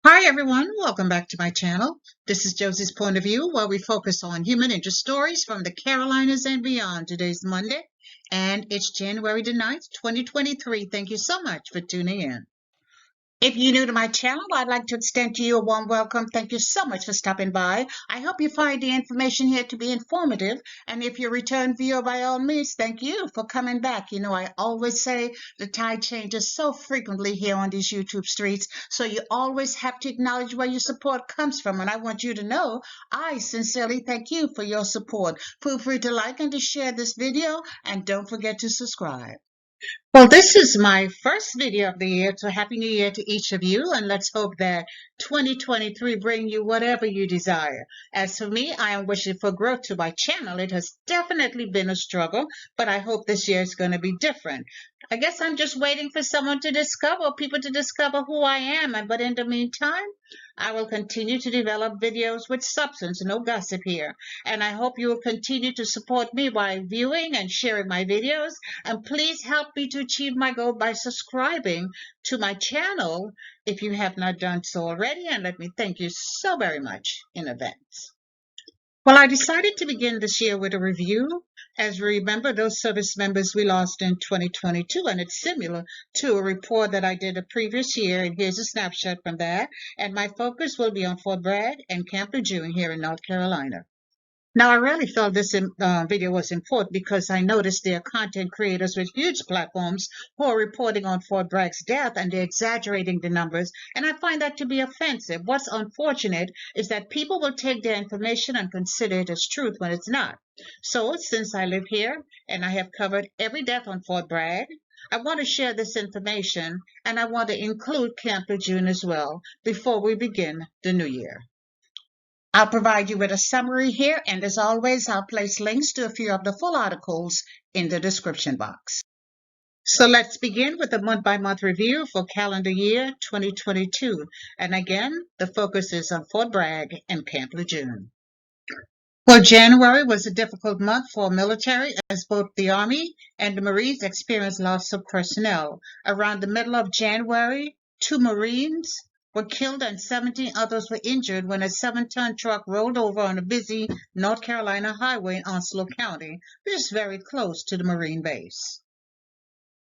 Hi everyone, welcome back to my channel. This is Josie's Point of View, where we focus on human interest stories from the Carolinas and beyond. Today's Monday, and it's January the 9th, 2023. Thank you so much for tuning in. If you're new to my channel, I'd like to extend to you a warm welcome. Thank you so much for stopping by. I hope you find the information here to be informative. And if you're a return viewer, by all means, thank you for coming back. You know, I always say the tide changes so frequently here on these YouTube streets. So you always have to acknowledge where your support comes from. And I want you to know I sincerely thank you for your support. Feel free to like and to share this video. And don't forget to subscribe. Well, this is my first video of the year, so Happy New Year to each of you, and let's hope that 2023 bring you whatever you desire. As for me, I am wishing for growth to my channel. It has definitely been a struggle, but I hope this year is going to be different. I guess I'm just waiting for people to discover who I am, but in the meantime, I will continue to develop videos with substance, no gossip here. And I hope you will continue to support me by viewing and sharing my videos. And please help me to achieve my goal by subscribing to my channel if you have not done so already. And let me thank you so very much in advance. Well, I decided to begin this year with a review. As we remember, those service members we lost in 2022, and it's similar to a report that I did the previous year, and here's a snapshot from that. And my focus will be on Fort Bragg and Camp Lejeune here in North Carolina. Now, I really felt this video was important because I noticed there are content creators with huge platforms who are reporting on Fort Bragg's death, and they're exaggerating the numbers, and I find that to be offensive. What's unfortunate is that people will take their information and consider it as truth when it's not. So, since I live here and I have covered every death on Fort Bragg, I want to share this information, and I want to include Camp Lejeune as well before we begin the new year. I'll provide you with a summary here, and as always, I'll place links to a few of the full articles in the description box. So let's begin with the month-by-month review for calendar year 2022. And again, the focus is on Fort Bragg and Camp Lejeune. Well, January was a difficult month for military as both the Army and the Marines experienced loss of personnel. Around the middle of January, 2 Marines were killed and 17 others were injured when a 7-ton truck rolled over on a busy North Carolina highway in Onslow County, which is very close to the Marine base.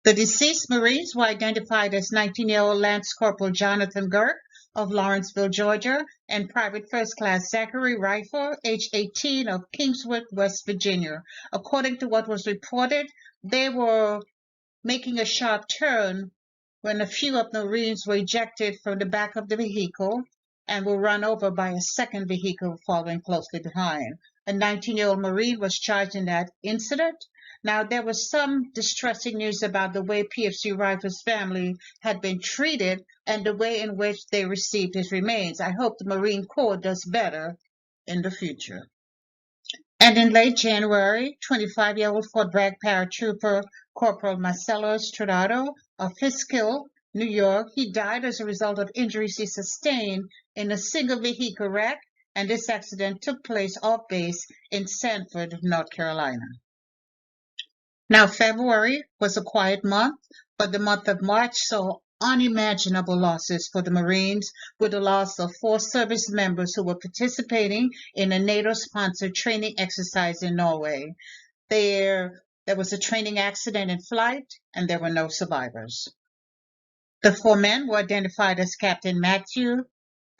The deceased Marines were identified as 19-year-old Lance Corporal Jonathan Girk of Lawrenceville, Georgia, and Private First Class Zachary Rifle, age 18, of Kingswood, West Virginia. According to what was reported, they were making a sharp turn when a few of the Marines were ejected from the back of the vehicle and were run over by a second vehicle following closely behind. A 19-year-old Marine was charged in that incident. Now, there was some distressing news about the way PFC Rifle's family had been treated and the way in which they received his remains. I hope the Marine Corps does better in the future. And in late January, 25-year-old Fort Bragg paratrooper Corporal Marcelo Stradado of Fishkill, New York, he died as a result of injuries he sustained in a single vehicle wreck, and this accident took place off base in Sanford, North Carolina. Now, February was a quiet month, but the month of March saw unimaginable losses for the Marines, with the loss of 4 service members who were participating in a NATO-sponsored training exercise in Norway. There was a training accident in flight, and there were no survivors. The 4 men were identified as Captain Matthew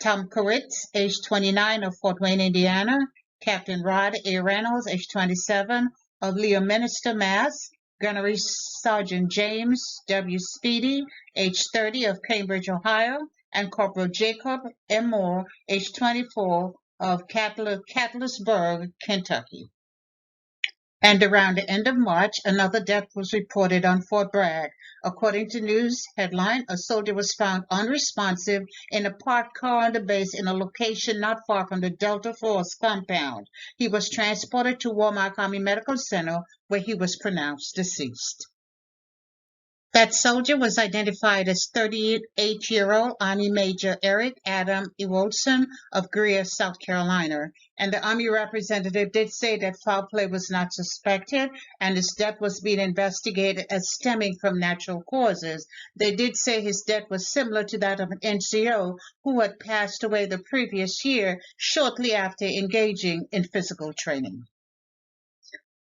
Tomkowitz, age 29, of Fort Wayne, Indiana; Captain Rod A. Reynolds, age 27, of Leominster, Mass.; Gunnery Sergeant James W. Speedy, age 30, of Cambridge, Ohio; and Corporal Jacob M. Moore, age 24, of Catlettsburg, Kentucky. And around the end of March, another death was reported on Fort Bragg. According to news headline, a soldier was found unresponsive in a parked car on the base in a location not far from the Delta Force compound. He was transported to Warmark Army Medical Center, where he was pronounced deceased. That soldier was identified as 38-year-old Army Major Eric Adam Ewaldson of Greer, South Carolina. And the Army representative did say that foul play was not suspected and his death was being investigated as stemming from natural causes. They did say his death was similar to that of an NCO who had passed away the previous year shortly after engaging in physical training.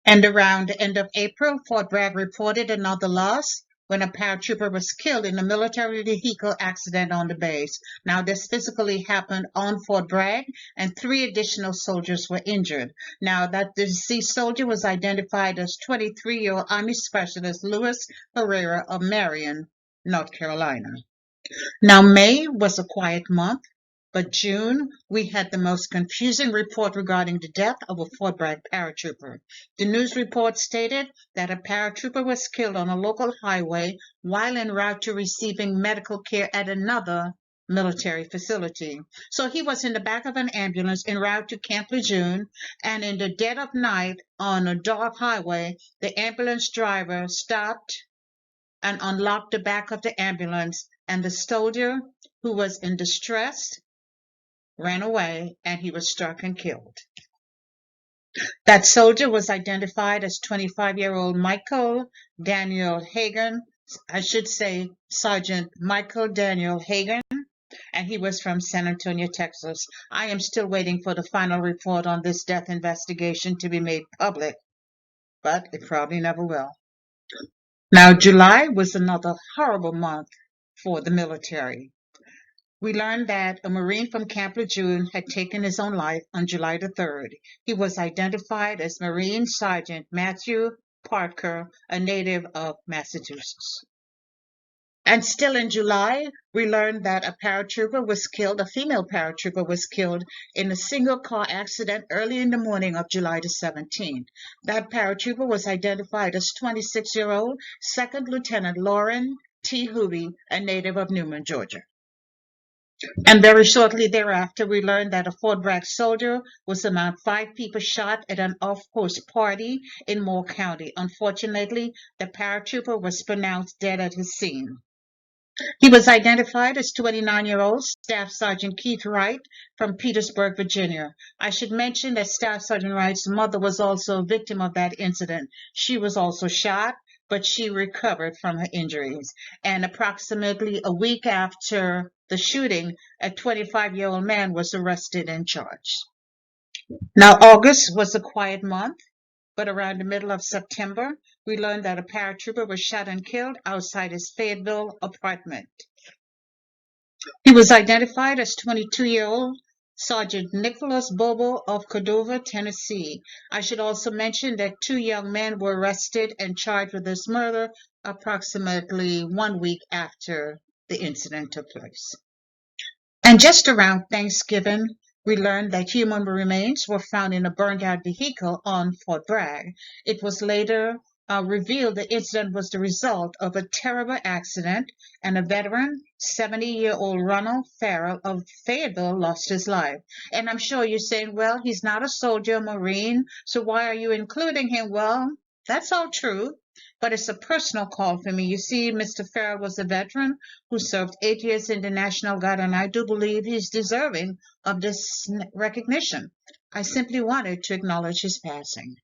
And around the end of April, Fort Bragg reported another loss when a paratrooper was killed in a military vehicle accident on the base. Now, this physically happened on Fort Bragg, and 3 additional soldiers were injured. Now, that deceased soldier was identified as 23-year-old Army Specialist Louis Herrera of Marion, North Carolina. Now, May was a quiet month, but June, we had the most confusing report regarding the death of a Fort Bragg paratrooper. The news report stated that a paratrooper was killed on a local highway while en route to receiving medical care at another military facility. So he was in the back of an ambulance en route to Camp Lejeune, and in the dead of night on a dark highway, the ambulance driver stopped and unlocked the back of the ambulance, and the soldier, who was in distress, ran away, and he was struck and killed. That soldier was identified as 25-year-old Michael Daniel Hagan, I should say Sergeant Michael Daniel Hagan, and he was from San Antonio, Texas. I am still waiting for the final report on this death investigation to be made public, but it probably never will. Now, July was another horrible month for the military. We learned that a Marine from Camp Lejeune had taken his own life on July the 3rd. He was identified as Marine Sergeant Matthew Parker, a native of Massachusetts. And still in July, we learned that a paratrooper was killed, a female paratrooper was killed in a single car accident early in the morning of July the 17th. That paratrooper was identified as 26-year-old Second Lieutenant Lauren T. Hooby, a native of Newman, Georgia. And very shortly thereafter, we learned that a Fort Bragg soldier was among 5 people shot at an off-course party in Moore County. Unfortunately, the paratrooper was pronounced dead at his scene. He was identified as 29-year-old Staff Sergeant Keith Wright from Petersburg, Virginia. I should mention that Staff Sergeant Wright's mother was also a victim of that incident. She was also shot, but she recovered from her injuries. And approximately a week after the shooting, a 25-year-old man was arrested and charged. Now, August was a quiet month, but around the middle of September, we learned that a paratrooper was shot and killed outside his Fayetteville apartment. He was identified as 22-year-old Sergeant Nicholas Bobo of Cordova, Tennessee. I should also mention that 2 young men were arrested and charged with this murder approximately 1 week after the incident took place. And just around Thanksgiving, we learned that human remains were found in a burned-out vehicle on Fort Bragg. It was later revealed the incident was the result of a terrible accident, and a veteran, 70-year-old Ronald Farrell of Fayetteville lost his life. And I'm sure you're saying, well, he's not a soldier, a Marine, so why are you including him? Well, that's all true, but it's a personal call for me. You see, Mr. Farrell was a veteran who served 8 years in the National Guard, and I do believe he's deserving of this recognition. I simply wanted to acknowledge his passing.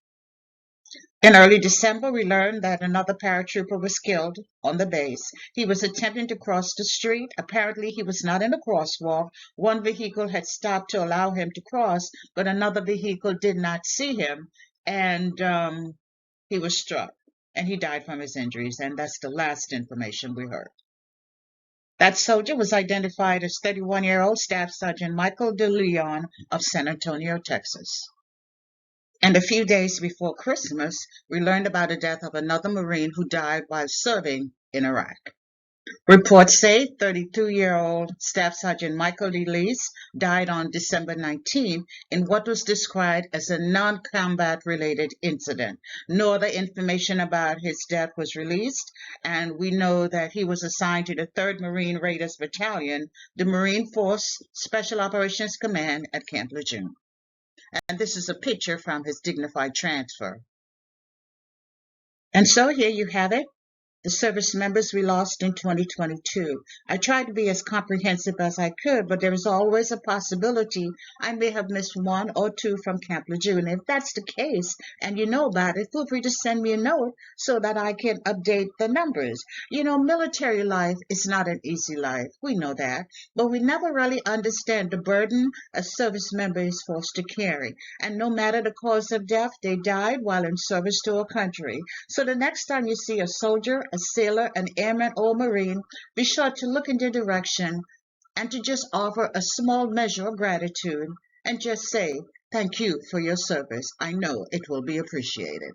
In early December, we learned that another paratrooper was killed on the base. He was attempting to cross the street. Apparently, he was not in a crosswalk. One vehicle had stopped to allow him to cross, but another vehicle did not see him, and he was struck, and he died from his injuries, and that's the last information we heard. That soldier was identified as 31-year-old Staff Sergeant Michael DeLeon of San Antonio, Texas. And a few days before Christmas, we learned about the death of another Marine who died while serving in Iraq. Reports say 32-year-old Staff Sergeant Michael DeLeese died on December 19 in what was described as a non-combat related incident. No other information about his death was released, and we know that he was assigned to the 3rd Marine Raiders Battalion, the Marine Force Special Operations Command at Camp Lejeune. And this is a picture from his dignified transfer. And so here you have it. the service members we lost in 2022. I tried to be as comprehensive as I could, but there is always a possibility I may have missed one or two from Camp Lejeune. If that's the case and you know about it, feel free to send me a note so that I can update the numbers. Military life is not an easy life. We know that, but we never really understand the burden a service member is forced to carry. And no matter the cause of death, they died while in service to a country. So the next time you see a soldier, a sailor, an airman, or Marine, be sure to look in their direction and to just offer a small measure of gratitude and just say, thank you for your service. I know it will be appreciated.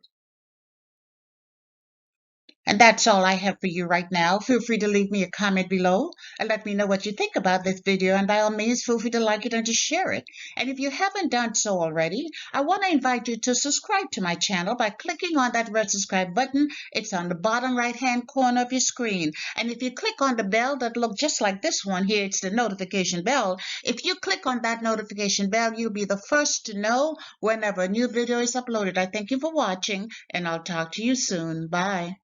And that's all I have for you right now. Feel free to leave me a comment below and let me know what you think about this video. And by all means, feel free to like it and to share it. And if you haven't done so already, I want to invite you to subscribe to my channel by clicking on that red subscribe button. It's on the bottom right-hand corner of your screen. And if you click on the bell that looks just like this one here, it's the notification bell. If you click on that notification bell, you'll be the first to know whenever a new video is uploaded. I thank you for watching, and I'll talk to you soon. Bye.